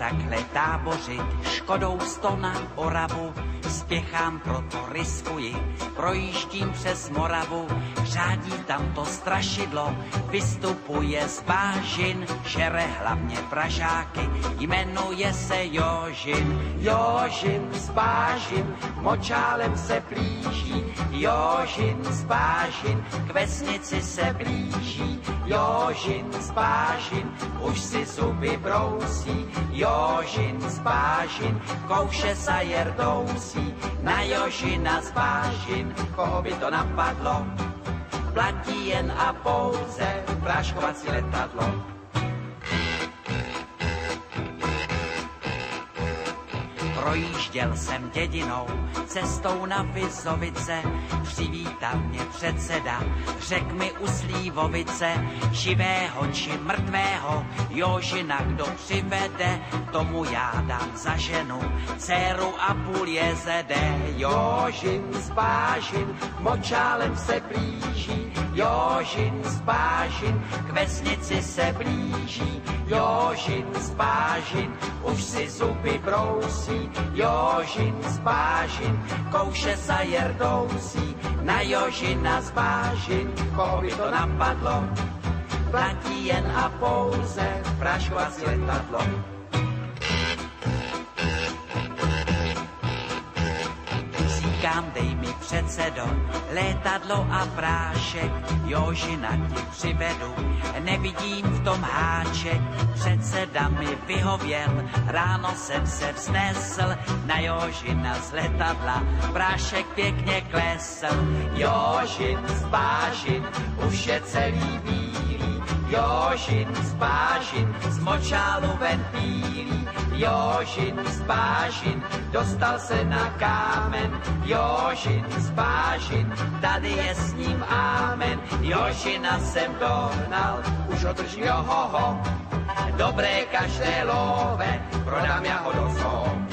takhle tábořit, škodou 100 na Oravu, spěchám, proto riskuji, projíždím přes Moravu, řádí tam to strašidlo, vystupuje z bážin, žere hlavně Pražáky, jmenuje se Jožin. Jožin z bážin, močálem se blíží, Jožin z bážin, k vesnici se blíží, Jožin z bážin, už si zuby brousí, Jožin z bážin, kouše sa jerdousí, na Jožina z bážin, koho by to napadlo, platí jen a pouze práškovací letadlo. Projížděl jsem dědinou, cestou na Vizovice, přivítal mě předseda, řek mi u Slívovice, živého či mrtvého, Jožina kdo přivede, tomu já dám za ženu, dceru a půl jezede. Jožin z bážin, močálem se blíží, Jožin z bážin, k vesnici se blíží, Jožin z bážin, už si zuby brousí, Jožin z bážin, kouše sa jerdousí, na Jožina z bážin, koho by to napadlo, platí jen a pouze práškovací letadlo. Říkám, dej mi předsedo, létadlo a prášek, Jožina ti přivedu, nevidím v tom háček, předseda mi vyhověl, ráno jsem se vznesl, na Jožina z letadla, prášek pěkně klesl. Jožin z bážin, už je celý bílý, Jožin z bážin, z močálu ven bílý, Jožin z bážin, dostal se na kámen, Jožin z bážin, tady je s ním ámen, Jožina jsem dohnal, už ho držím johoho, dobré každé love, prodám já ho do zoo.